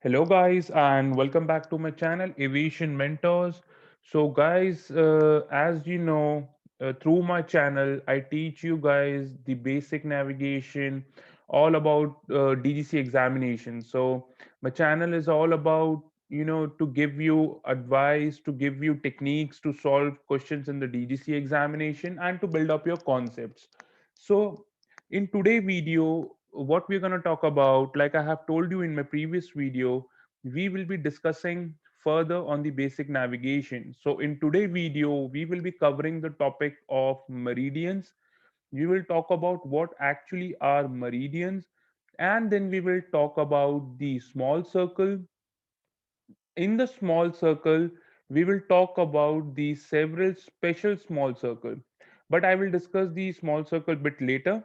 Hello, guys, and welcome back to my channel, Aviation Mentors. So, guys, as you know, through my channel, I teach you guys the basic navigation, all about DGC examination. So, my channel is all about to give you advice, to give you techniques to solve questions in the DGC examination, and to build up your concepts. So, in today's video, what we're going to talk about, like I have told you in my previous video, we will be discussing further on the basic navigation. So in today's video, we will be covering the topic of meridians. We will talk about what actually are meridians, and then we will talk about the small circle. In the small circle, we will talk about the several special small circle, but I will discuss the small circle bit later.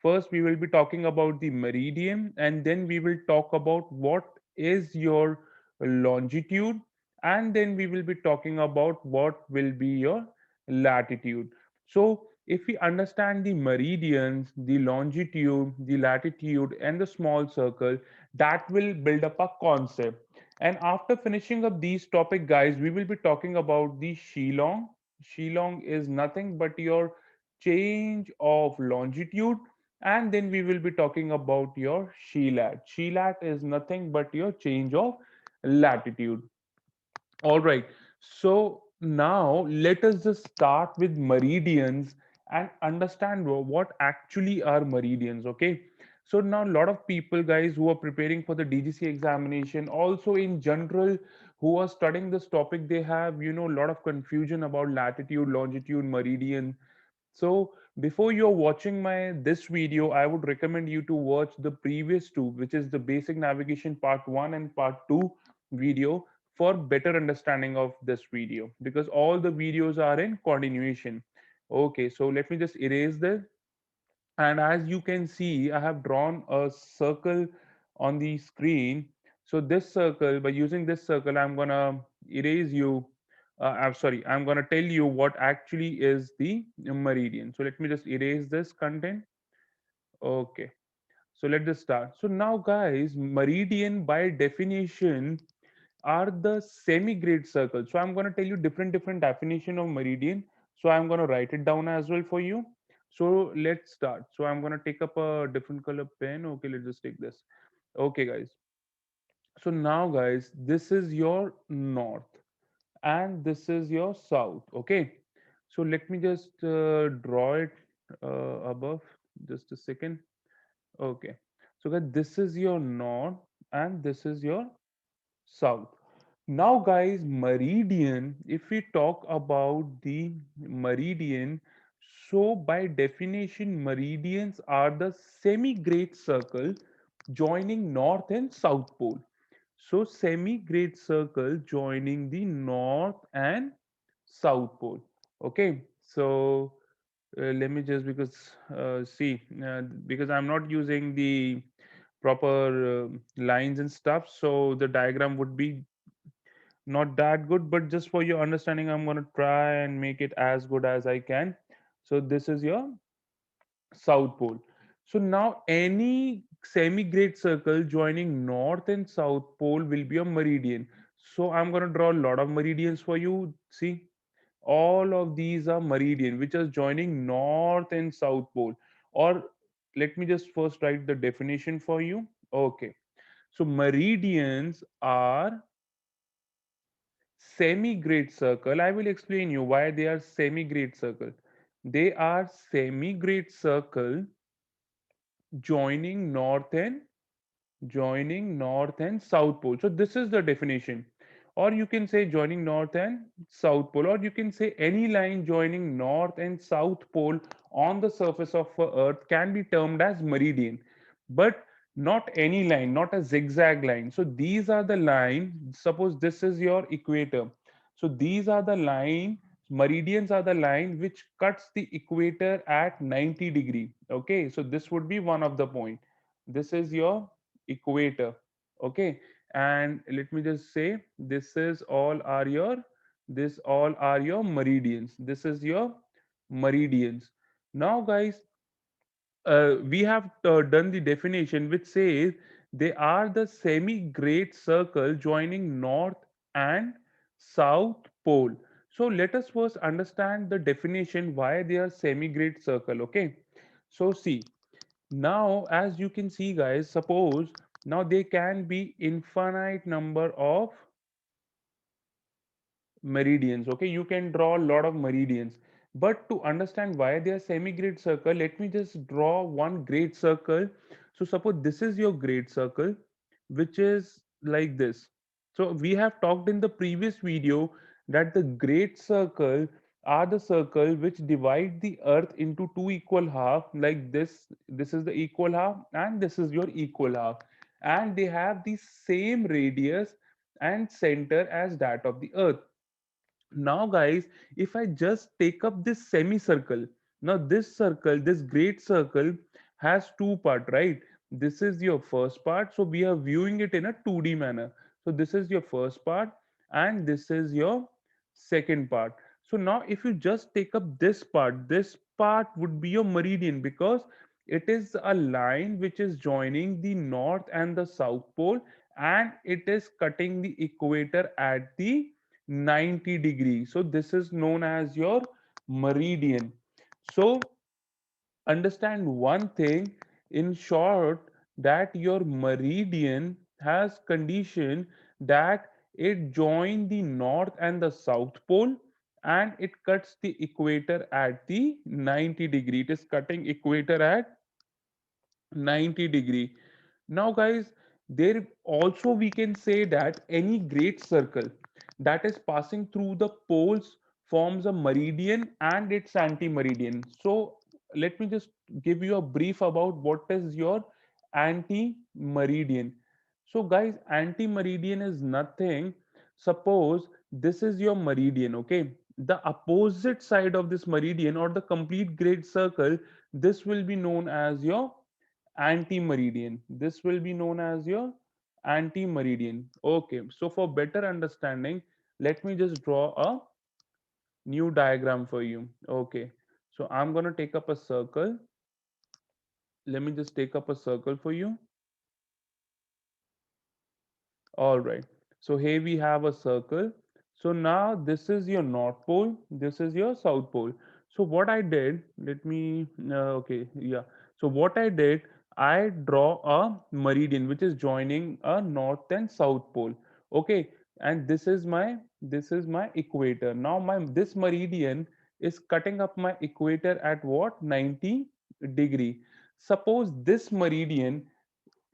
First, we will be talking about the meridian, and then we will talk about what is your longitude, and then we will be talking about what will be your latitude. So, if we understand the meridians, the longitude, the latitude, and the small circle, that will build up a concept. And after finishing up these topic, guys, we will be talking about the Shillong. Shillong is nothing but your change of longitude, and then we will be talking about your Shilat. Shilat is nothing but your change of latitude. All right. So now let us just start with meridians and understand what actually are meridians. Okay. So now a lot of people, guys, who are preparing for the DGC examination, also in general, who are studying this topic, they have, a lot of confusion about latitude, longitude, meridian. So before you're watching my this video, I would recommend you to watch the previous two, which is the basic navigation part 1 and part 2 video for better understanding of this video, because all the videos are in continuation. Okay, so let me just erase this. And as you can see, I have drawn a circle on the screen. So this circle, by using this circle, I'm gonna erase you. I'm sorry, I'm gonna tell you what actually is the meridian. So let me just erase this content. Okay. So let's just start. So now, guys, meridian by definition are the semi-grade circles. So I'm going to tell you different definition of meridian. So I'm going to write it down as well for you. So let's start. So I'm going to take up a different color pen. Okay, let's just take this. Okay, guys. So now, guys, this is your north and this is your south. Okay. So let me just draw it above. Just a second. Okay. So guys, this is your north and this is your south. Now, guys, meridian, if we talk about the meridian, so by definition, meridians are the semi-great circle joining north and south pole. So semi-great circle joining the north and south pole. Okay, so let me just because see because I'm not using the proper lines and stuff, so the diagram would be not that good, but just for your understanding, I'm going to try and make it as good as I can. So this is your south pole. So now any semi-great circle joining north and south pole will be a meridian. So I'm going to draw a lot of meridians for you. See, all of these are meridian which is joining north and south pole. Or let me just first write the definition for you. Okay, so meridians are semi-great circle. I will explain you why they are semi-great circle. They are semi-great circle joining north and south pole. So this is the definition. Or you can say joining north and south pole, or you can say any line joining north and south pole on the surface of earth can be termed as meridian. But not any line, not a zigzag line. So these are the line, suppose this is your equator. So these are the line, meridians are the line which cuts the equator at 90-degree. Okay, so this would be one of the point. This is your equator. Okay, and let me just say this all are your meridians. This is your meridians. Now, guys, we have done the definition which says They are the semi-great circle joining north and south pole. So let us first understand the definition why they are semi-great circle. Okay. So see, now as you can see guys, suppose now they can be infinite number of meridians. Okay, you can draw a lot of meridians, but to understand why they are semi-great circle, let me just draw one great circle. So suppose this is your great circle, which is like this. So we have talked in the previous video that the great circle are the circle which divide the earth into two equal half, like this is the equal half and this is your equal half, and they have the same radius and center as that of the earth. Now guys, if I just take up this semicircle, now this circle, this great circle has two part, right? This is your first part, so we are viewing it in a 2D manner. So this is your first part and this is your second part. So now if you just take up this part would be your meridian, because it is a line which is joining the north and the south pole, and it is cutting the equator at the 90 degrees. So this is known as your meridian. So understand one thing in short, that your meridian has condition that it join the north and the south pole, and it cuts the equator at the 90 degree. It is cutting equator at 90-degree. Now, guys, there also we can say that any great circle that is passing through the poles forms a meridian and its anti-meridian. So let me just give you a brief about what is your anti-meridian. So guys, anti-meridian is nothing. Suppose this is your meridian, okay? The opposite side of this meridian or the complete great circle, this will be known as your anti-meridian. This will be known as your anti-meridian. Okay, so for better understanding, let me just draw a new diagram for you. Okay, so I'm gonna take up a circle. Let me just take up a circle for you. All right. So here we have a circle. So now this is your north pole. This is your south pole. So what I did, let me, okay, yeah. So what I did, I draw a meridian which is joining a north and south pole. Okay. And this is my equator. Now my this meridian is cutting up my equator at what? 90 degree. Suppose this meridian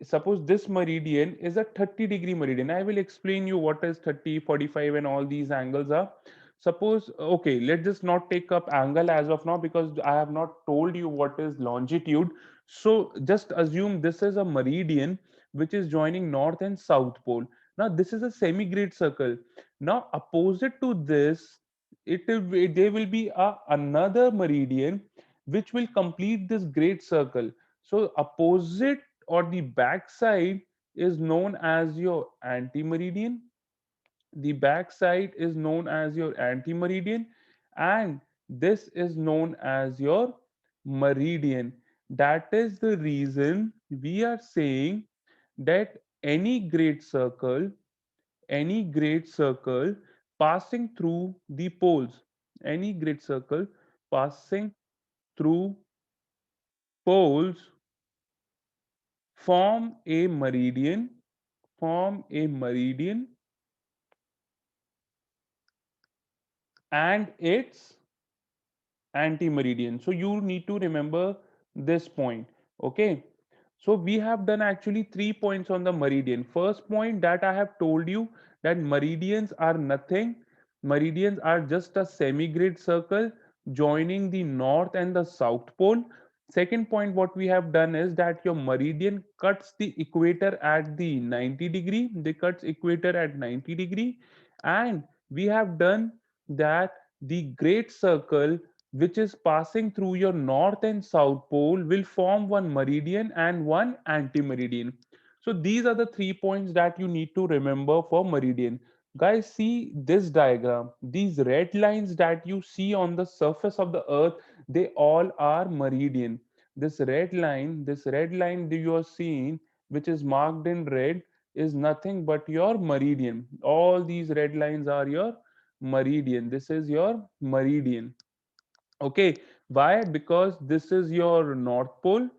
Suppose this meridian is a 30-degree meridian. I will explain you what is 30, 45, and all these angles are. Suppose, okay, let's just not take up angle as of now because I have not told you what is longitude. So just assume this is a meridian which is joining north and south pole. Now this is a semi-great circle. Now opposite to this, there will be another meridian which will complete this great circle. So opposite or the back side is known as your anti-meridian. The back side is known as your anti-meridian, and this is known as your meridian. That is the reason we are saying that any great circle passing through the poles, any great circle passing through poles form a meridian, form a meridian and its anti-meridian. So you need to remember this point. Okay. So we have done actually 3 points on the meridian. First point that I have told you, that meridians are nothing. Meridians are just a semi-grid circle joining the north and the south pole. Second point what we have done is that your meridian cuts the equator at the 90 degree. They cuts equator at 90 degree. And we have done that the great circle which is passing through your north and south pole will form one meridian and one anti-meridian. So these are the 3 points that you need to remember for meridian. Guys, see this diagram. These red lines that you see on the surface of the earth, they all are meridian. This red line that you are seeing, which is marked in red, is nothing but your meridian. All these red lines are your meridian. This is your meridian. Okay, why? Because this is your north pole,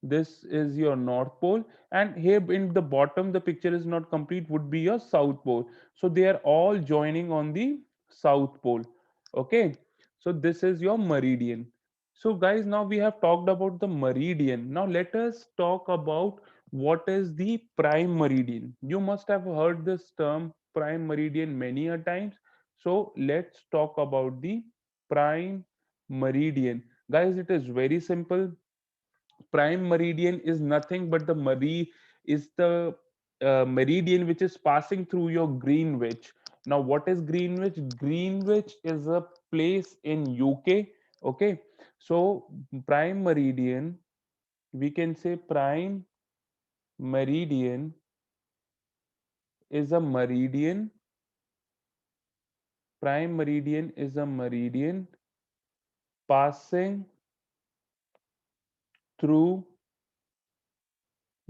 this is your north pole, and here in the bottom the picture is not complete, would be your south pole. So they are all joining on the south pole. Okay, so this is your meridian. So guys, now we have talked about the meridian. Now let us talk about what is the prime meridian. You must have heard this term prime meridian many a times. So let's talk about the prime meridian. Guys, it is very simple. Prime meridian is nothing but the is the meridian which is passing through your Greenwich. Now what is Greenwich? Greenwich is a place in UK. Okay, so prime meridian, we can say prime meridian is a meridian. Prime meridian is a meridian passing through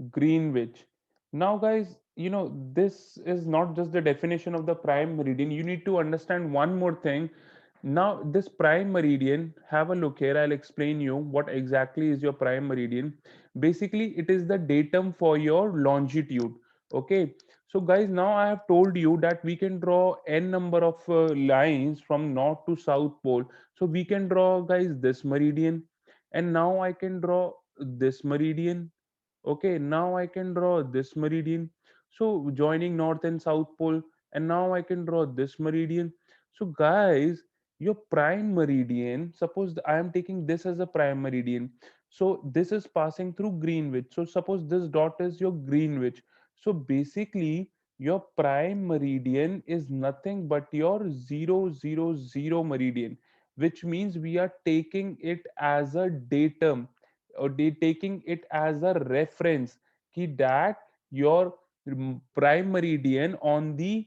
Greenwich. Now, guys, this is not just the definition of the prime meridian. You need to understand one more thing. Now, this prime meridian, have a look here. I'll explain you what exactly is your prime meridian. Basically, it is the datum for your longitude. Okay. So, guys, now I have told you that we can draw n number of lines from north to south pole. So, we can draw, guys, this meridian. And now I can draw this meridian. Okay, now I can draw this meridian. So joining north and south pole, and now I can draw this meridian. So guys, your prime meridian, suppose I am taking this as a prime meridian. So this is passing through Greenwich. So suppose this dot is your Greenwich. So basically, your prime meridian is nothing but your 000 meridian, which means we are taking it as a datum, or they taking it as a reference ki that your prime meridian on the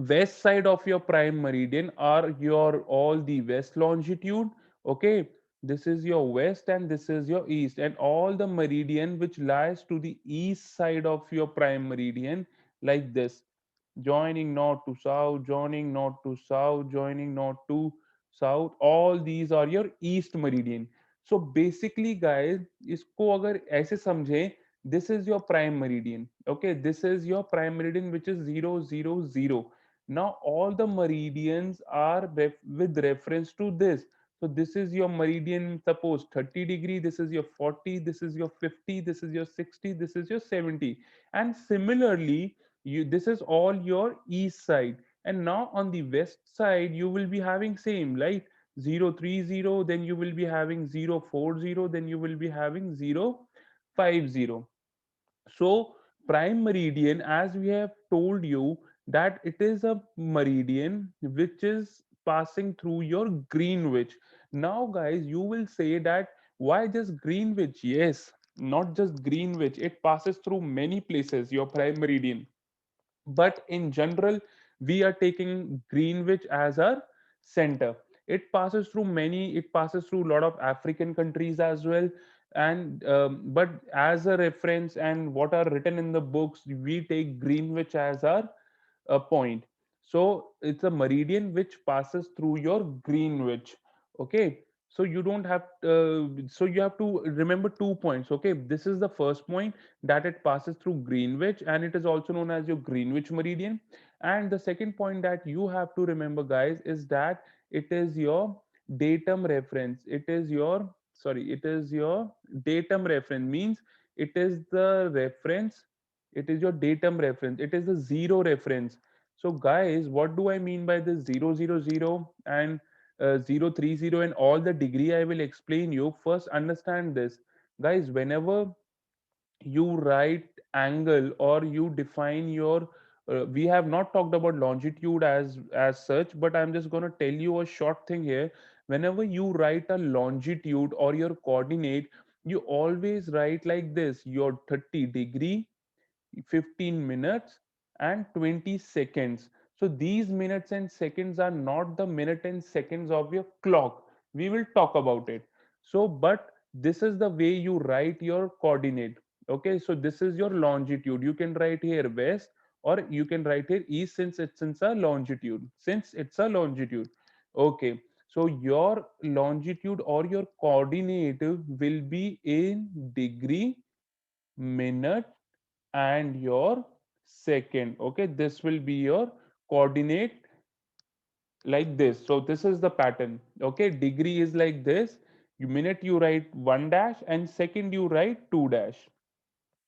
west side of your prime meridian are your all the west longitude. Okay, this is your west and this is your east, and all the meridian which lies to the east side of your prime meridian, like this, joining north to south, joining north to south, joining north to south, all these are your east meridian. So basically guys, इसको अगर ऐसे समझे, this is your prime meridian. Okay, this is your prime meridian which is 000. Now all the meridians are with reference to this. So this is your meridian, suppose 30 degree, this is your 40, this is your 50, this is your 60, this is your 70. And similarly, this is all your east side, and now on the west side you will be having same, like 030, then you will be having 040, then you will be having 050. So prime meridian, as we have told you, that it is a meridian which is passing through your Greenwich. Now guys, you will say that why just Greenwich? Yes, not just Greenwich, it passes through many places, your prime meridian, but in general we are taking Greenwich as our center. It passes through many, it passes through a lot of African countries as well. And but as a reference and what are written in the books, we take Greenwich as our point. So it's a meridian which passes through your Greenwich. Okay, so you don't have so you have to remember 2 points. Okay, this is the first point, that it passes through Greenwich and it is also known as your Greenwich meridian. And the second point that you have to remember guys is that it is your datum reference. It is your, sorry, it is your datum reference, means it is the reference, it is your datum reference, it is the zero reference. So guys, what do I mean by this 000 and 030 and all the degree I will explain you? First understand this guys, whenever you write angle or you define your we have not talked about longitude as such, but I'm just going to tell you a short thing here. Whenever you write a longitude or your coordinate, you always write like this: your 30 degree, 15 minutes and 20 seconds. So these minutes and seconds are not the minute and seconds of your clock. We will talk about it. So, but this is the way you write your coordinate. Okay, so this is your longitude. You can write here west, or you can write here east, since it's a longitude. Since it's a longitude. Okay, so your longitude or your coordinate will be in degree, minute, and your second. Okay, this will be your coordinate, like this. So this is the pattern. Okay, degree is like this. You minute you write 1 dash, and second you write 2 dash.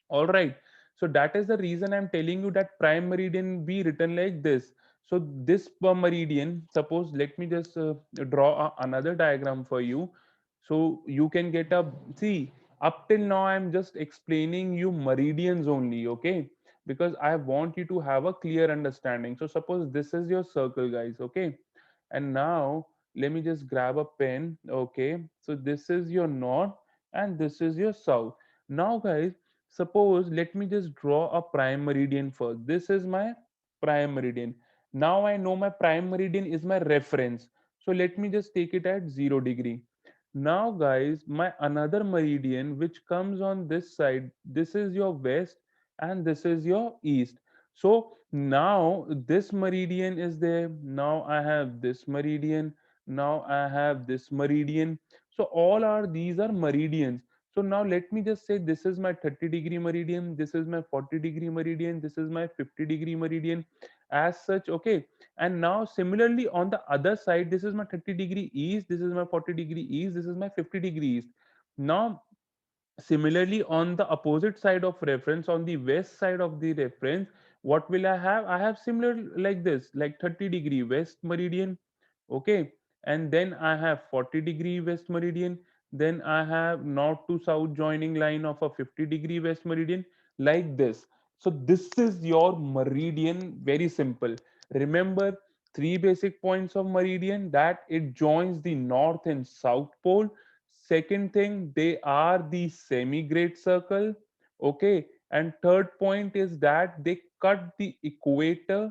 All right. So that is the reason I'm telling you that prime meridian be written like this. So this per meridian, suppose, let me just draw another diagram for you. So you can get a, see, up till now I'm just explaining you meridians only, okay? Because I want you to have a clear understanding. So suppose this is your circle, guys, okay? And now let me just grab a pen, okay? So this is your north and this is your south. Now, guys, suppose, let me just draw a prime meridian first. This is my prime meridian. Now I know my prime meridian is my reference. So let me just take it at 0 degree. Now, guys, my another meridian which comes on this side, this is your west and this is your east. So now this meridian is there. Now I have this meridian. Now I have this meridian. So all are these are meridians. So now let me just say this is my 30-degree meridian, this is my 40-degree meridian, this is my 50-degree meridian, as such, okay. And now similarly on the other side, this is my 30-degree east, this is my 40-degree east, this is my 50-degree east. Now similarly on the opposite side of reference, on the west side of the reference, what will I have similar like this, like 30-degree west meridian, okay. And then I have 40-degree west meridian, then I have north to south joining line of a 50-degree west meridian, like this. So this is your meridian, very simple. Remember three basic points of meridian, that it joins the north and south pole. Second thing, they are the semi-great circle. Okay. And third point is that they cut the equator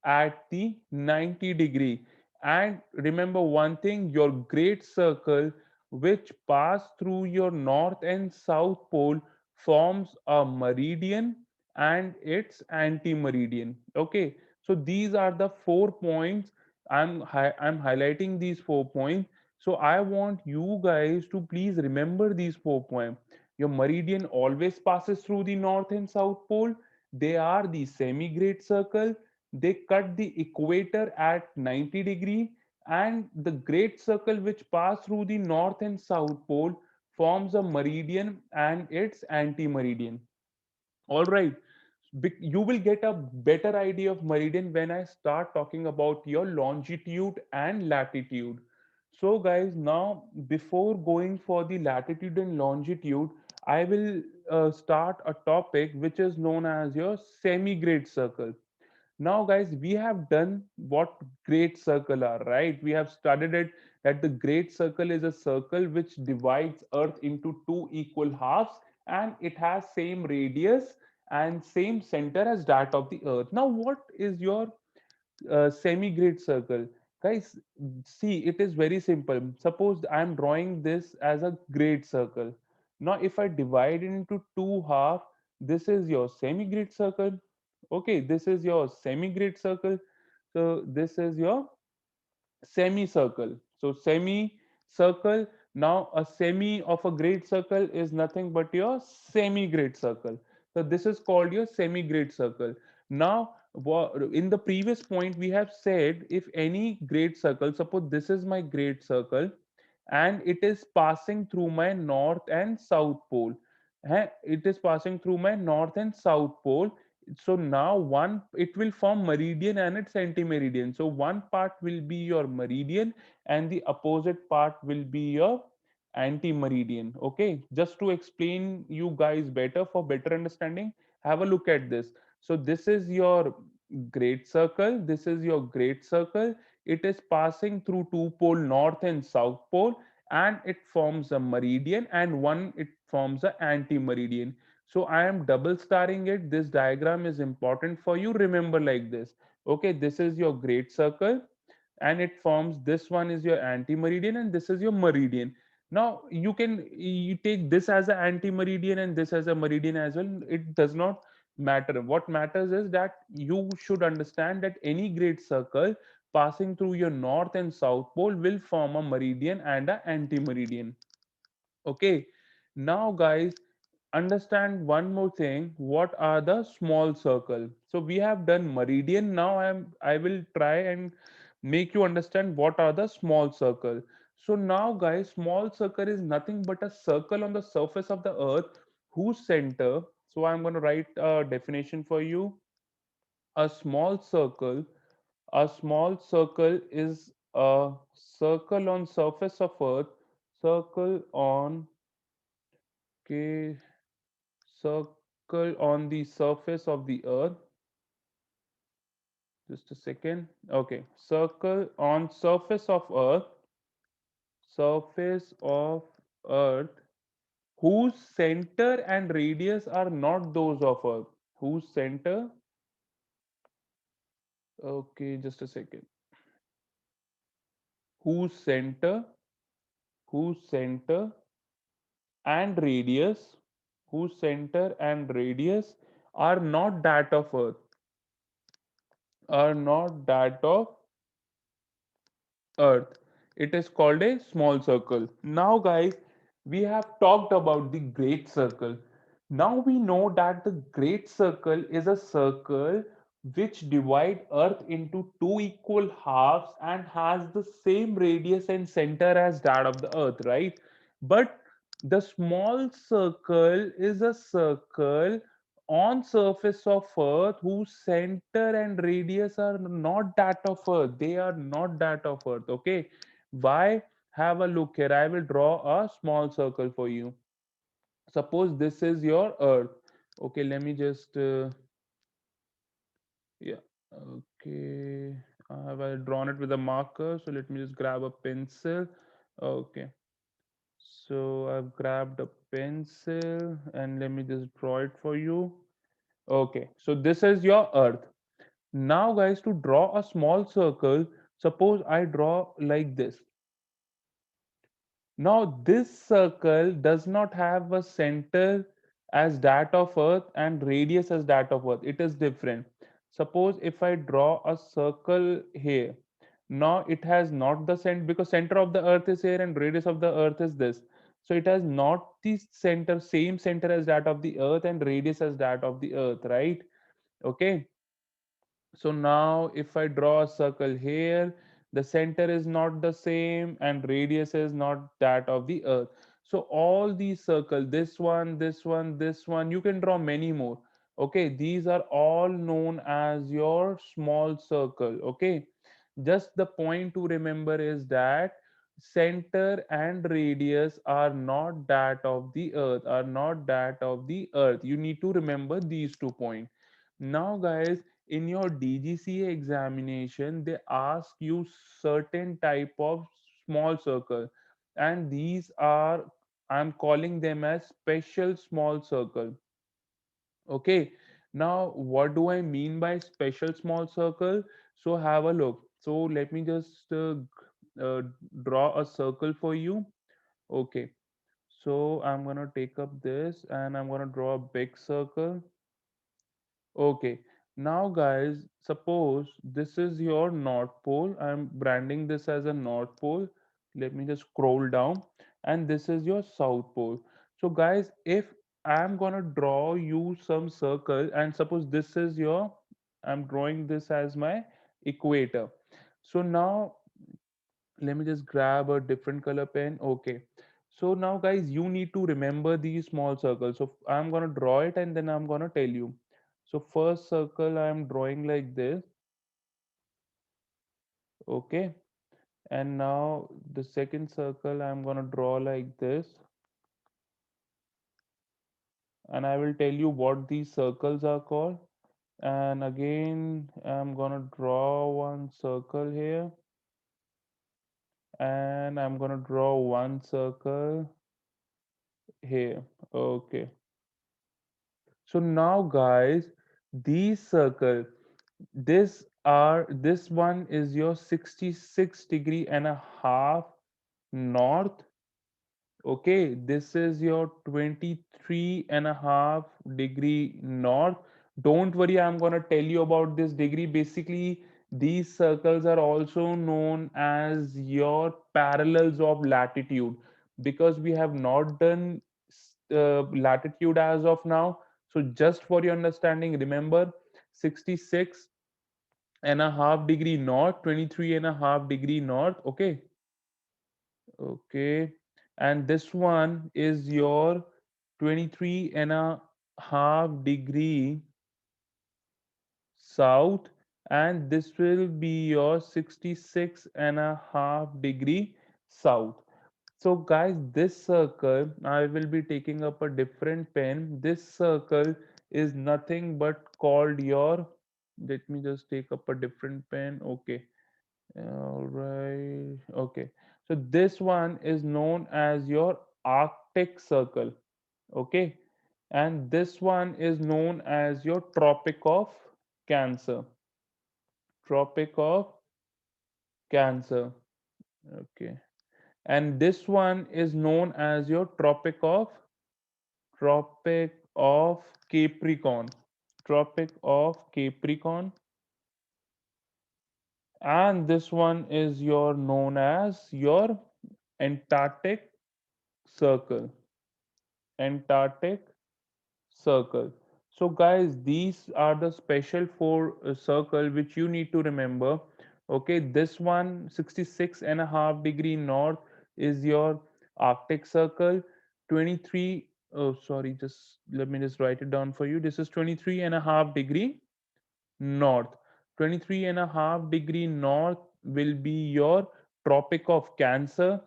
at the 90-degree. And remember one thing, your great circle which pass through your north and south pole forms a meridian and its anti-meridian. Okay, so these are the 4 points. I'm highlighting these 4 points. So I want you guys to please remember these 4 points. Your meridian always passes through the north and south pole. They are the semi-great circle. They cut the equator at 90-degree, and the great circle which pass through the north and south pole forms a meridian and its anti-meridian. All right. You will get a better idea of meridian when I start talking about your longitude and latitude. So, guys, now before going for the latitude and longitude, I will start a topic which is known as your semi-great circle. Now, guys, we have done what great circle are, right? We have studied it, that the great circle is a circle which divides Earth into two equal halves, and it has same radius and same center as that of the Earth. Now, what is your semi-great circle? Guys, see, it is very simple. Suppose I am drawing this as a great circle. Now, if I divide it into two half, this is your semi-great circle. Okay, this is your semi-great circle. So this is your semicircle. So semicircle. Now a semi of a great circle is nothing but your semi-great circle. So this is called your semi-great circle. Now in the previous point we have said, if any great circle, suppose this is my great circle and it is passing through my north and south pole. It is passing through my north and south pole. So now one, it will form meridian and its anti-meridian. So one part will be your meridian and the opposite part will be your anti-meridian. Okay, just to explain you guys better, for better understanding, have a look at this. So this is your great circle, this is your great circle. It is passing through two pole, north and south pole, and it forms a meridian, and one it forms a anti-meridian. So I am double starring it. This diagram is important for you. Remember like this. Okay, this is your great circle and it forms, this one is your anti-meridian and this is your meridian. Now you take this as an anti-meridian and this as a meridian as well. It does not matter. What matters is that you should understand that any great circle passing through your north and south pole will form a meridian and an anti-meridian. Okay. Now, guys, understand one more thing. What are the small circle? So we have done meridian. Now I will try and make you understand what are the small circle. So now, guys, small circle is nothing but a circle on the surface of the earth whose center. So I'm going to write a definition for you. A small circle. A small circle is a circle on surface of earth. Circle on, okay, circle on the surface of the earth. Just a second. Okay, circle on surface of earth whose center and radius are not those of earth. Whose center, okay, just a second. Whose center, whose center and radius, whose center and radius are not that of earth, are not that of earth. It is called a small circle. Now, guys, we have talked about the great circle. Now we know that the great circle is a circle which divide earth into two equal halves and has the same radius and center as that of the earth, right? But the small circle is a circle on surface of earth whose center and radius are not that of earth. They are not that of earth. Okay, why? Have a look here. I will draw a small circle for you. Suppose this is your earth. Okay, let me just yeah, okay, I have drawn it with a marker, so let me just grab a pencil. Okay, so I've grabbed a pencil and let me just draw it for you. Okay, so this is your earth. Now, guys, to draw a small circle, suppose I draw like this. Now, this circle does not have a center as that of Earth and radius as that of Earth. It is different. Suppose if I draw a circle here, now it has not the center because center of the Earth is here and radius of the Earth is this. So it has not the center, same center as that of the Earth and radius as that of the Earth, right? Okay. So now if I draw a circle here, the center is not the same and radius is not that of the earth. So all these circles, this one, this one, this one, you can draw many more. Okay, these are all known as your small circle. Okay, just the point to remember is that center and radius are not that of the earth, are not that of the earth. You need to remember these 2 points. Now, guys, in your DGCA examination, they ask you certain type of small circle, and these are, I'm calling them as special small circle. Okay. Now, what do I mean by special small circle? So have a look. So let me just draw a circle for you. Okay. So I'm gonna take up this and I'm gonna draw a big circle. Okay, now guys, suppose this is your North Pole. I'm branding this as a North Pole. Let me just scroll down, and this is your South Pole. So, guys, if I'm gonna draw you some circle, and suppose this is your, I'm drawing this as my equator. So now let me just grab a different color pen. Okay. So now, guys, you need to remember these small circles. So I'm gonna draw it and then I'm gonna tell you. So first circle I'm drawing like this. Okay. And now the second circle I'm gonna draw like this. And I will tell you what these circles are called. And again, I'm gonna draw one circle here. And I'm gonna draw one circle here. Okay. So now, guys, these circle, this one is your 66 degree and a half north, Okay, this is your 23.5 degree north. Don't worry, I'm gonna tell you about this degree. Basically, these circles are also known as your parallels of latitude, because we have not done latitude as of now. So just for your understanding, remember 66.5 degree north, 23.5 degree north. Okay. Okay. And this one is your 23.5 degree south, and this will be your 66.5 degree south. So, guys, this circle, I will be taking up a different pen. This circle is nothing but called your. Let me just take up a different pen. Okay. All right. Okay. So this one is known as your Arctic Circle. Okay. And this one is known as your Tropic of Cancer. Tropic of Cancer. Okay. And this one is known as your Tropic of Capricorn. Tropic of Capricorn. And this one is your known as your Antarctic Circle. Antarctic Circle. So, guys, these are the special four circle which you need to remember. Okay, this one 66.5 degree north is your Arctic Circle. 23. Oh, sorry, just let me just write it down for you. This is 23.5 degree north. 23.5 degree north will be your Tropic of Cancer.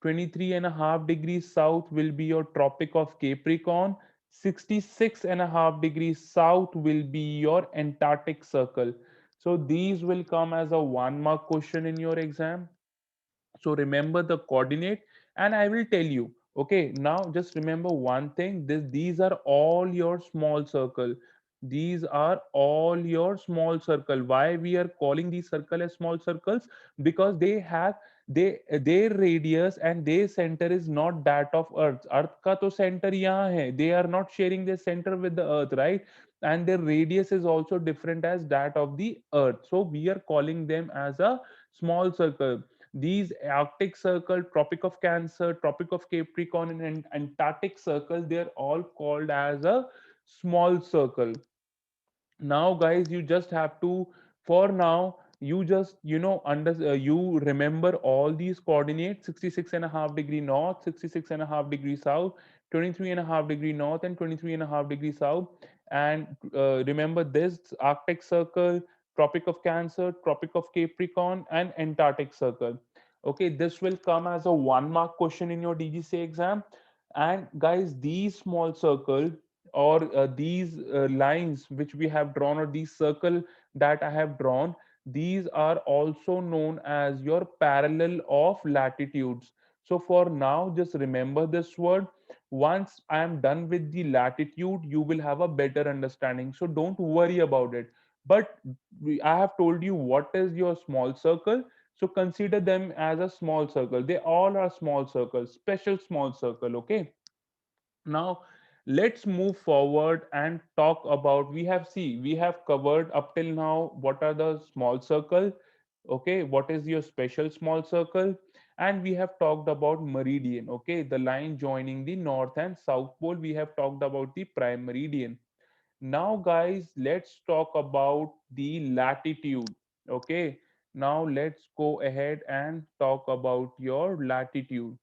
23.5 degrees south will be your Tropic of Capricorn. 66.5 degrees south will be your Antarctic Circle. So these will come as a 1 mark question in your exam. So remember the coordinate, and I will tell you. Okay, now just remember one thing. These are all your small circle. These are all your small circle. Why we are calling these circle as small circles? Because they have their radius and their center is not that of Earth. Earth ka to center yahan hai. They are not sharing their center with the Earth, right? And their radius is also different as that of the Earth. So we are calling them as a small circle. These Arctic Circle, Tropic of Cancer, Tropic of Capricorn, and Antarctic Circle, they're all called as a small circle. Now, guys, you just have to, for now, you just, you remember all these coordinates: 66.5 degree north, 66.5 degree south, 23.5 degree north, and 23.5 degree south. And remember this: Arctic Circle, Tropic of Cancer, Tropic of Capricorn, and Antarctic Circle. Okay, this will come as a 1 mark question in your DGC exam. And guys, these small circle, or these lines which we have drawn, or these circle that I have drawn, these are also known as your parallel of latitudes. So for now, just remember this word. Once I am done with the latitude, you will have a better understanding, so don't worry about it. But I have told you what is your small circle, so consider them as a small circle. They all are small circles, special small circle. Okay, now let's move forward and talk about, we have covered up till now what are the small circle. Okay, what is your special small circle? And we have talked about meridian. Okay, the line joining the north and south pole. We have talked about the prime meridian. Now, guys, let's talk about the latitude. Okay, now let's go ahead and talk about your latitude.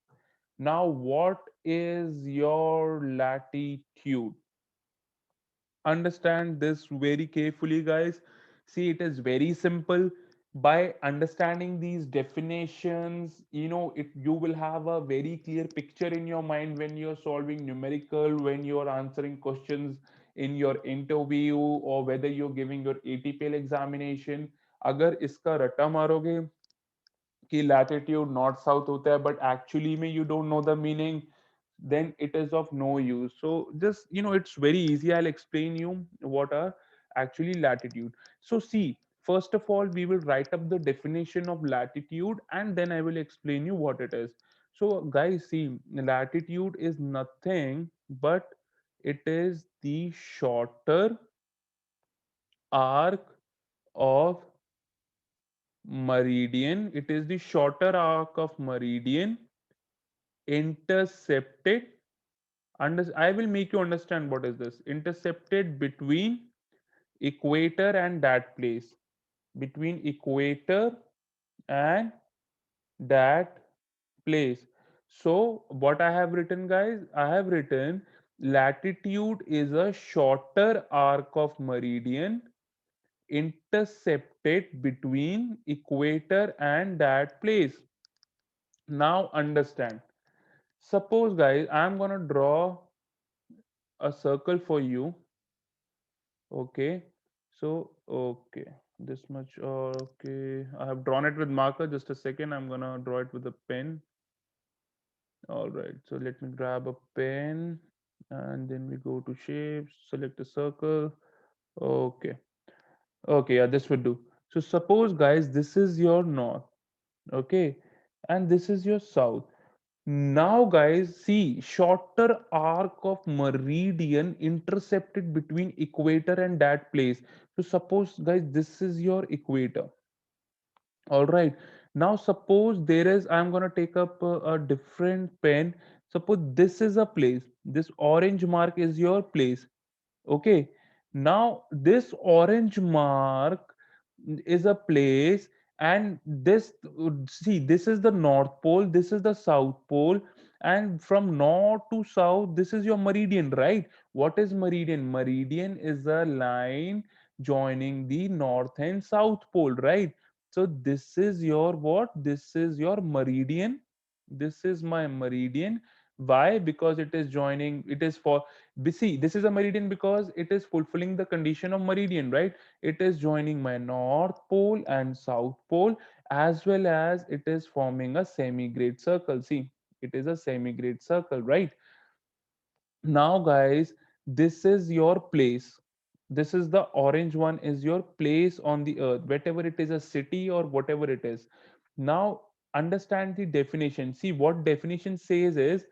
Now, what is your latitude? Understand this very carefully, guys. See, it is very simple. By understanding these definitions, you will have a very clear picture in your mind when you're solving numerical, when you're answering questions in your interview, or whether you're giving your ATPL examination. अगर इसका रट्टा मारोगे कि latitude north south होता है, but actually में you don't know the meaning, then it is of no use. So just, it's very easy. I'll explain you what are actually latitude. So see, first of all, we will write up the definition of latitude, and then I will explain you what it is. So guys, see, latitude is nothing but it is the shorter arc of meridian. It is the shorter arc of meridian intercepted. I will make you understand what is this. Intercepted between equator and that place. Between equator and that place. So what I have written, guys, I have written latitude is a shorter arc of meridian intercepted between equator and that place. Now understand. Suppose, guys, I'm gonna draw a circle for you. Okay. So, okay. This much. Okay. I have drawn it with marker. Just a second. I'm gonna draw it with a pen. All right. So let me grab a pen and then we go to shapes, select a circle. Okay. Okay. Yeah, this would do. So suppose, guys, this is your north. Okay. And this is your south. Now, guys, see, shorter arc of meridian intercepted between equator and that place. So suppose, guys, this is your equator. All right. Now, suppose there is, I'm going to take up a different pen. Suppose this is a place. This orange mark is your place. Okay. Now, this orange mark is a place, and this, see, this is the North Pole, this is the South Pole, and from north to south, this is your meridian, right? What is meridian? Meridian is a line joining the North and South Pole, right? So this is your what? This is your meridian. This is my meridian. Why? Because it is joining, it is for, see, this is a meridian because it is fulfilling the condition of meridian, right? It is joining my North Pole and South Pole, as well as it is forming a semi-great circle. See, it is a semi-great circle, right? Now, guys, this is your place. This is the orange one is your place on the earth, whatever it is, a city or whatever it is. Now, understand the definition. See, what definition says is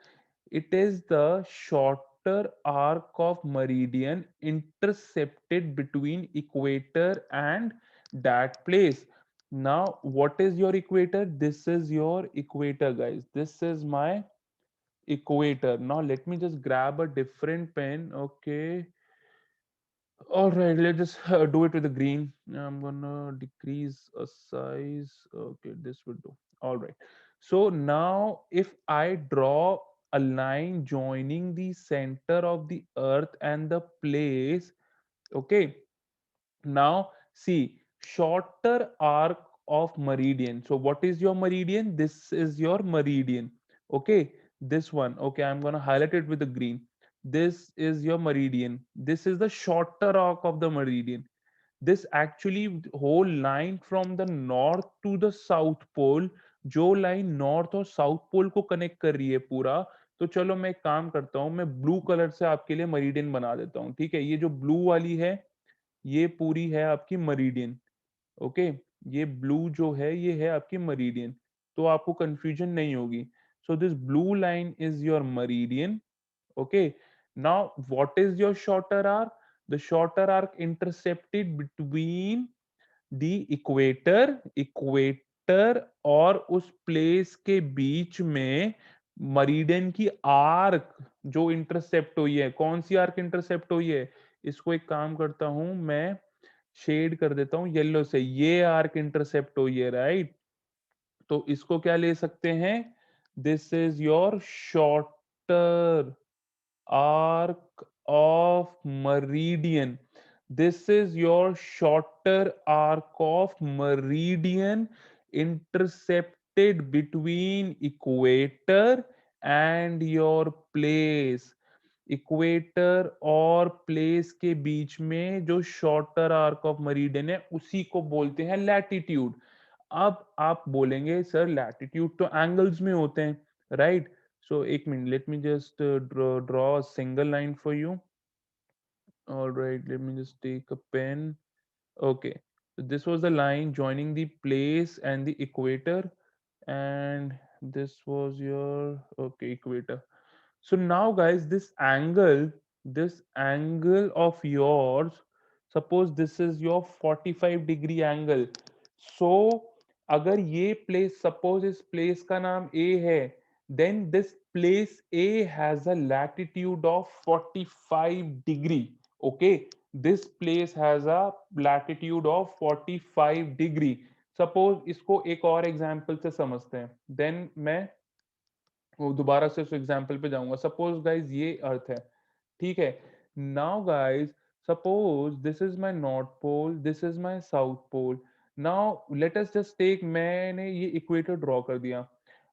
it is the shorter arc of meridian intercepted between equator and that place. Now, what is your equator? This is your equator, guys. This is my equator. Now, let me just grab a different pen. Okay. All right, let's just do it with the green. I'm gonna decrease a size. Okay, this will do. All right. So now if I draw a line joining the center of the earth and the place, okay, now see, shorter arc of meridian. So what is your meridian? This is your meridian. Okay, this one. Okay, I'm gonna highlight it with the green. This is your meridian. This is the shorter arc of the meridian. This actually whole line from the north to the south pole, जो line north और south pole को connect कर रही है पूरा, तो चलो मैं एक काम करता हूँ, मैं ब्लू कलर से आपके लिए मरीडियन बना देता हूँ. ठीक है, ये जो ब्लू वाली है ये पूरी है आपकी मरीडियन. ओके, ये ब्लू जो है ये है आपकी मरीडियन, तो आपको कंफ्यूजन नहीं होगी. So this blue line is your meridian. Okay, now what is your shorter arc? The shorter arc intercepted between the equator और उस प्लेस के बीच में मरीडियन की आर्क जो इंटरसेप्ट हुई है. कौन सी आर्क इंटरसेप्ट हुई है? इसको एक काम करता हूं मैं, शेड कर देता हूं येलो से. ये आर्क इंटरसेप्ट हुई है, राइट? तो इसको क्या ले सकते हैं? This is your shorter arc of meridian. This is your shorter arc of meridian intercepted between equator and your place. Equator और प्लेस के बीच में जो शॉर्टर आर्क ऑफ मरीडियन है उसी को बोलते हैं लैटिट्यूड. अब आप बोलेंगे सर लैटिट्यूड तो एंगल्स में होते हैं, राइट? So, एक minute, let me just draw a single line for you. All right, let me just take a pen. Okay, so this was the line joining the place and the equator, and this was your okay equator. So now guys, this angle of yours, suppose this is your 45-degree angle. So अगर ये place, suppose इस place का नाम A है, then this place A has a latitude of 45 degree. Okay, this place has a latitude of 45 degree. Suppose इसको एक और example से समझते हैं, then मैं वो दोबारा से उस एग्जाम्पल पे जाऊंगा. सपोज गाइज ये अर्थ है, ठीक है. Now guys, suppose this is my north pole, this is my south pole. Now let us just take, मैंने ये इक्वेटर ड्रॉ कर दिया.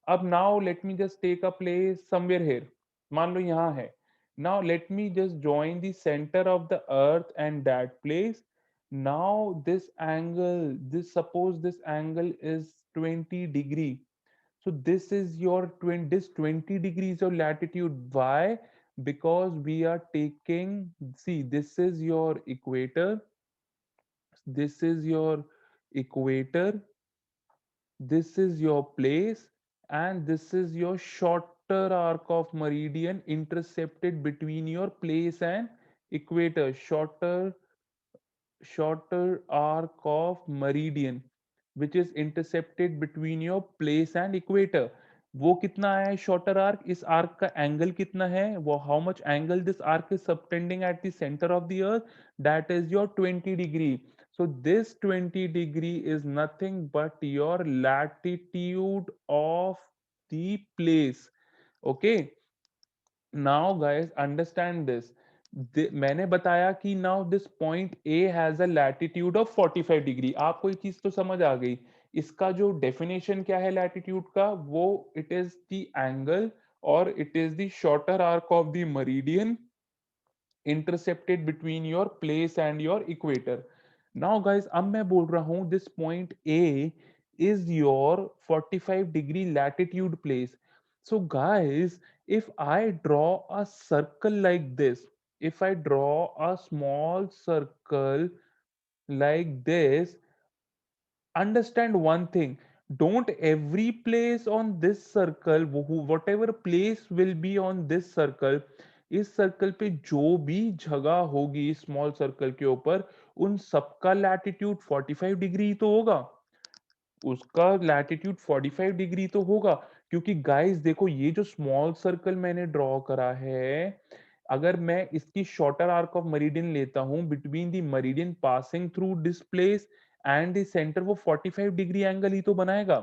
अब now let me just take a place somewhere here, मान लो यहाँ है. Now let me just join the centre of the earth and that place. Now this angle, this suppose this angle is 20 degree. So this is your 20, this 20 degrees of latitude. Why? Because we are taking, see, this is your equator, this is your equator, this is your place, and this is your shorter arc of meridian intercepted between your place and equator. Shorter arc of meridian which is intercepted between your place and equator. वो कितना है shorter arc, इस arc का angle कितना है, वो how much angle this arc is subtending at the center of the earth, that is your 20 degree. So this 20 degree is nothing but your latitude of the place. Okay, now guys understand this. मैंने बताया कि now this point A has a latitude of 45 degree. आपको ये चीज तो समझ आ गई. इसका जो डेफिनेशन क्या है लैटिट्यूड का, वो इट इज द एंगल और it is the shorter arc of the meridian intercepted between your place and your equator. Now guys, अब मैं बोल रहा हूं this point A is your 45 degree latitude place. So guys, if I draw a circle like this, if I draw a small circle like this, understand one thing. Don't every place on this circle, whatever place will be on this circle, इस circle पे जो भी जगह होगी small circle के ऊपर, उन सबका लैटिट्यूड 45 डिग्री तो होगा. उसका लैटिट्यूड 45 डिग्री तो होगा. क्योंकि गाइस देखो, ये जो स्मॉल सर्कल मैंने ड्रॉ करा है, अगर मैं इसकी शॉर्टर आर्क ऑफ मेरिडियन लेता हूं between the meridian passing through this place and the centre, वो 45 डिग्री एंगल ही तो बनाएगा.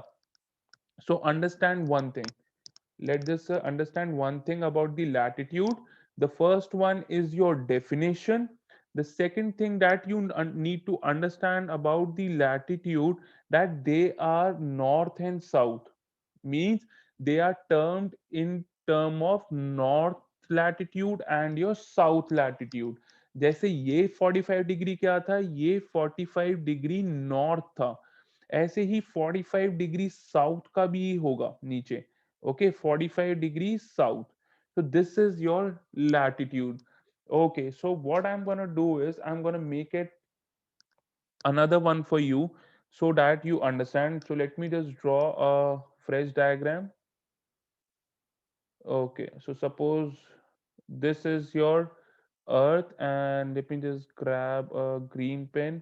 So understand one thing. Let's just understand one thing about the latitude. The first one is your definition. The second thing that you need to understand about the latitude, that they are north and south, means they are termed in term of north latitude and your south latitude. जैसे ये 45 degree क्या था, ये 45 degree north था, ऐसे ही 45 degree south का भी होगा नीचे. Okay, 45 degrees south. So this is your latitude. Okay, so what I'm gonna do is I'm gonna make it another one for you so that you understand. So let me just draw a fresh diagram. Okay, so suppose this is your earth, and let me just grab a green pen.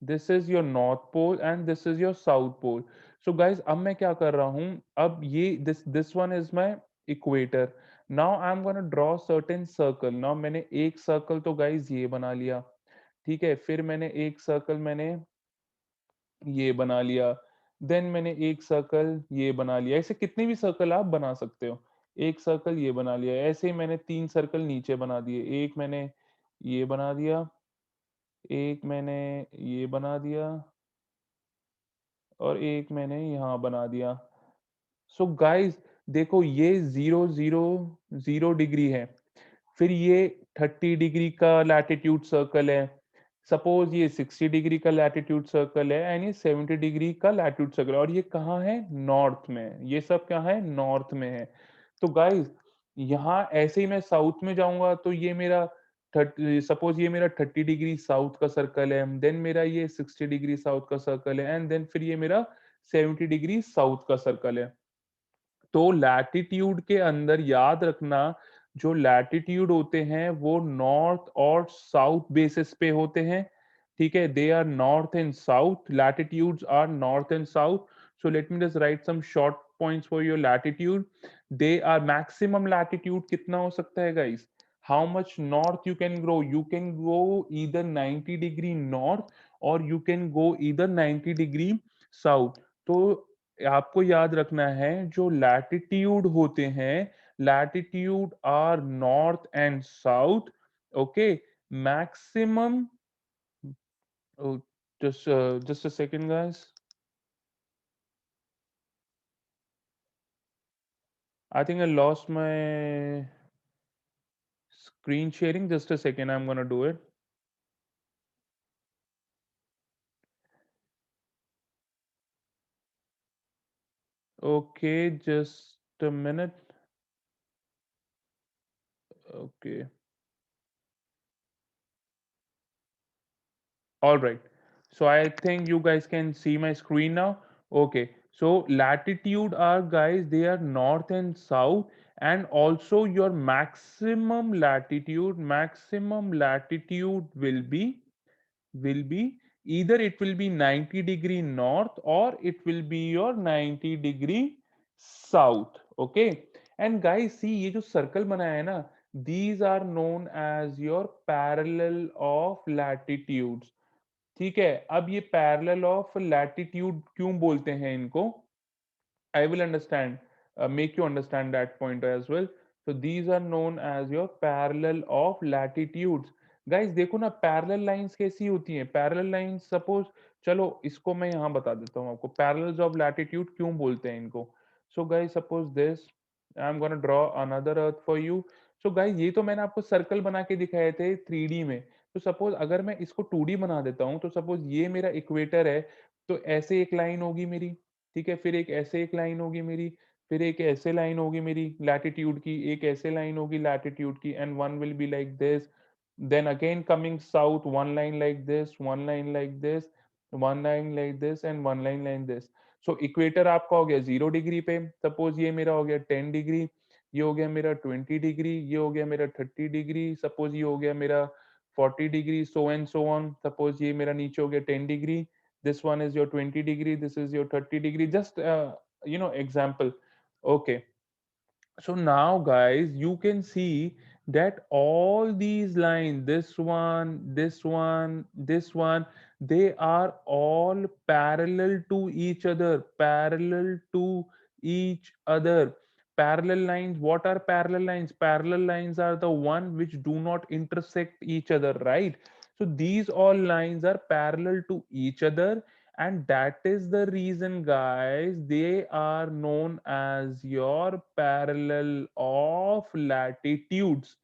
This is your north pole and this is your south pole. So guys, अब मैं क्या कर रहा हूँ, अब ये this one is my equator. Now I'm gonna draw certain circle. Now मैंने एक circle तो guys ये बना लिया, ठीक है. फिर मैंने एक सर्कल मैंने ये बना लिया, देन मैंने एक सर्कल ये बना लिया. ऐसे कितने भी सर्कल आप बना सकते हो. एक सर्कल ये बना लिया, ऐसे ही मैंने तीन सर्कल नीचे बना दिए. एक मैंने ये बना दिया, एक मैंने ये बना दिया, और एक मैंने यहाँ बना दिया. सो गाइस देखो, ये 0 0 0 डिग्री है. फिर ये 30 डिग्री का लैटिट्यूड सर्कल है. सपोज ये 60 डिग्री का लैटिट्यूड सर्कल है, एंड ये 70 डिग्री का लैटिट्यूड सर्कल है, और ये कहाँ है, नॉर्थ में है. ये सब क्या है, नॉर्थ में है. तो गाइस यहाँ ऐसे ही मैं साउथ में जाऊंगा तो ये मेरा 30, सपोज ये मेरा 30 डिग्री साउथ का सर्कल है, देन मेरा ये 60 डिग्री साउथ का सर्कल है, एंड देन फिर ये मेरा 70 डिग्री साउथ का सर्कल है. तो लैटिट्यूड के अंदर याद रखना, जो लैटिट्यूड होते हैं वो नॉर्थ और साउथ बेसिस पे होते हैं। ठीक है, they are north and south, latitudes are north and south. So let me just write some short points for your latitude. They are maximum latitude कितना हो सकता है guys? How much north you can grow? You can go either 90 degree north और you can go either 90 degree south. तो आपको याद रखना है, जो लैटिट्यूड होते हैं, latitude are north and south. Okay, maximum, just a second guys, I think I lost my screen sharing. Just a second, I'm gonna do it. Okay, just a minute. Okay, all right. So I think you guys can see my screen now. Okay. So latitude are, guys, they are north and south, and also your maximum latitude will be either it will be 90 degree north or it will be your 90 degree south. Okay, and guys, see ये जो circle बनाया है ना, these are known as your parallel of latitudes. ठीक है, अब ये parallel of latitude क्यों बोलते हैं इनको? I will understand, make you understand that point as well. So these are known as your parallel of latitudes. Guys देखो ना, पैरेलल लाइंस कैसी होती हैं? पैरेलल लाइंस सपोज, चलो इसको मैं यहाँ बता देता हूँ आपको, पैरेलल्स ऑफ लैटिट्यूड क्यों बोलते हैं इनको। So guys suppose this, I am gonna draw another earth for you. So guys ये तो मैंने आपको सर्कल बना के दिखाए थे 3D में। तो सपोज अगर मैं इसको 2D बना देता हूँ, तो सपोज ये मेरा इक्वेटर है, तो ऐसे एक लाइन होगी मेरी। ठीक है, फिर एक ऐसे एक लाइन होगी मेरी, फिर एक ऐसे लाइन होगी मेरी लैटिट्यूड की, एक ऐसे लाइन होगी लैटिट्यूड की, and one will be like this. Then again coming south, one line like this, one line like this, one line like this, and one line like this. So equator आपका हो गया 0 degree पे, suppose ये मेरा हो गया 10 degree, ये हो गया मेरा 20 डिग्री, ये हो गया मेरा 30 डिग्री, सपोज ये हो गया मेरा 40 degree, so and so on. Suppose ये मेरा नीचे हो गया 10 degree, this one is your 20 degree, this is your 30 degree, just example. Okay, so now guys you can see that all these lines, this one, they are all parallel to each other, parallel to each other. Parallel lines, what are parallel lines? Parallel lines are the one which do not intersect each other, right? So these all lines are parallel to each other, and that is the reason guys they are known as your parallel of latitudes.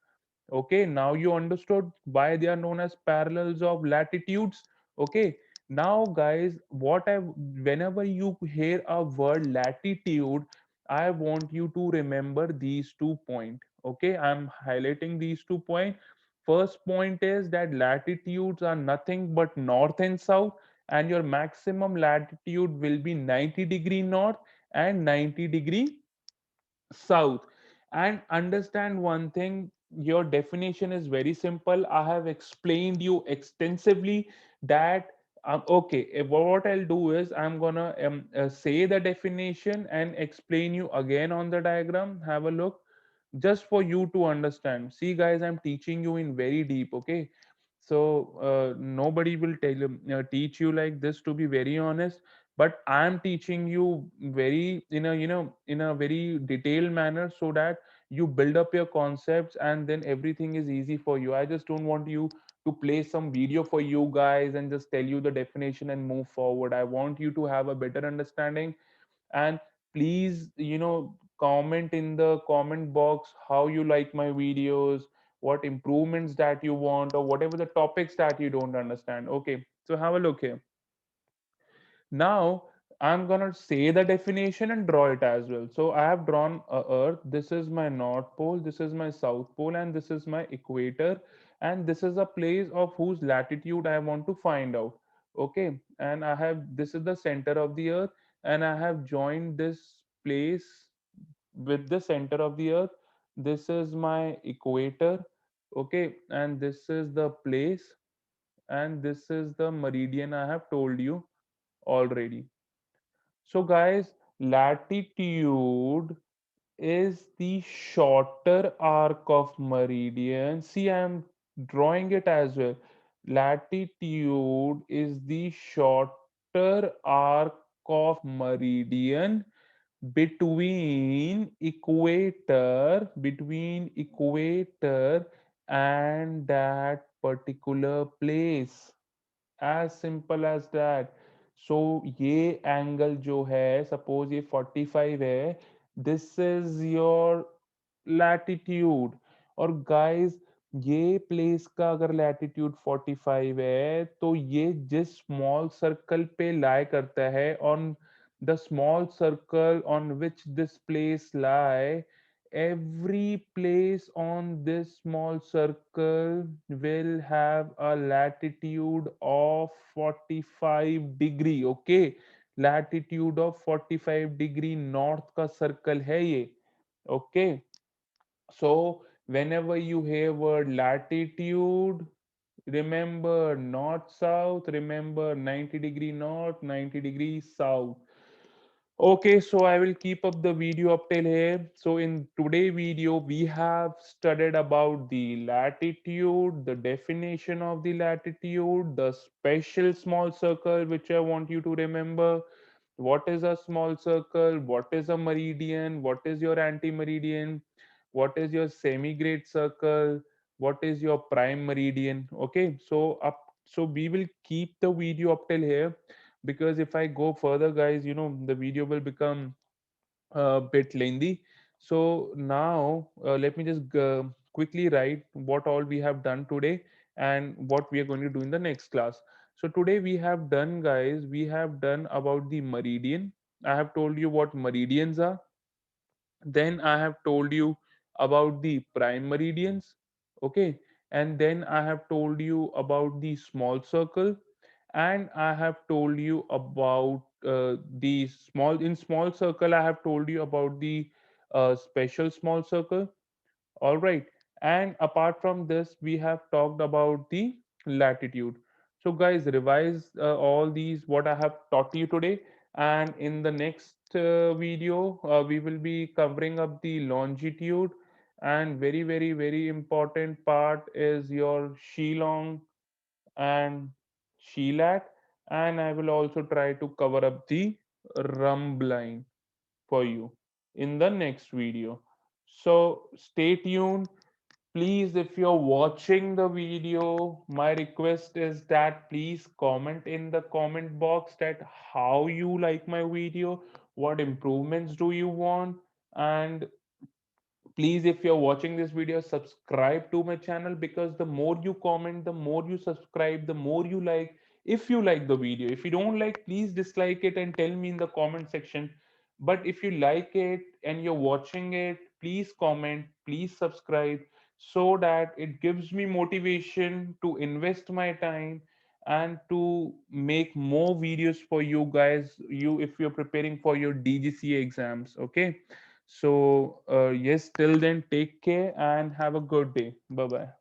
Okay, now you understood why they are known as parallels of latitudes. Okay, now guys, whenever you hear a word latitude, I want you to remember these 2 points. Okay, I'm highlighting these 2 points. First point is that latitudes are nothing but north and south, and your maximum latitude will be 90 degree north and 90 degree south. And understand one thing, your definition is very simple. I have explained you extensively that okay, what I'll do is I'm gonna say the definition and explain you again on the diagram. Have a look just for you to understand. See guys, I'm teaching you in very deep. Okay, so nobody will teach you like this, to be very honest, but I'm teaching you very in a in a very detailed manner, so that you build up your concepts and then everything is easy for you. I just don't want you to play some video for you guys and just tell you the definition and move forward. I want you to have a better understanding. And please, comment in the comment box how you like my videos, what improvements that you want, or whatever the topics that you don't understand. Okay, so have a look here. Now I'm gonna say the definition and draw it as well. So I have drawn a earth. This is my north pole, this is my south pole, and this is my equator, and this is a place of whose latitude I want to find out. Okay, and I have, this is the center of the earth, and I have joined this place with the center of the earth. This is my equator, okay, and this is the place, and this is the meridian I have told you already. So guys, latitude is the shorter arc of meridian. See, I am drawing it as well. Latitude is the shorter arc of meridian between equator and that particular place. As simple as that. So ये angle जो है, suppose ये 45 है, this is your latitude. और guys, ये place का अगर latitude 45 है, तो ये जिस स्मॉल सर्कल पे लाई करता है, on the small circle on which this place lie, every place on this small circle will have a latitude of 45 degree. Okay, latitude of 45 degree north का circle है ये. Okay, so whenever you hear word latitude, remember north south, remember 90 degree north, 90 degree south. Okay, so I will keep up the video up till here. So in today video, we have studied about the latitude, the definition of the latitude, the special small circle, which I want you to remember. What is a small circle? What is a meridian? What is your anti-meridian? What is your semi-great circle? What is your prime meridian? Okay, so we will keep the video up till here, because if I go further, guys, the video will become a bit lengthy. So now let me just quickly write what all we have done today and what we are going to do in the next class. So today we have done, guys, we have done about the meridian. I have told you what meridians are. Then I have told you about the prime meridians. Okay, and then I have told you about the small circle, and I have told you about the small circle. I have told you about the special small circle. All right. And apart from this, we have talked about the latitude. So, guys, revise all these what I have taught you today. And in the next video, we will be covering up the longitude. And very, very, very important part is your Shillong and Shelat. And I will also try to cover up the Rumbline for you in the next video. So stay tuned. Please, if you're watching the video, my request is that please comment in the comment box that how you like my video, what improvements do you want, and please, if you're watching this video, subscribe to my channel, because the more you comment, the more you subscribe, the more you like. If you like the video, if you don't like, please dislike it and tell me in the comment section. But if you like it and you're watching it, please comment, please subscribe, so that it gives me motivation to invest my time and to make more videos for you guys, you if you're preparing for your DGCA exams. Okay, so yes, till then, take care and have a good day. Bye bye.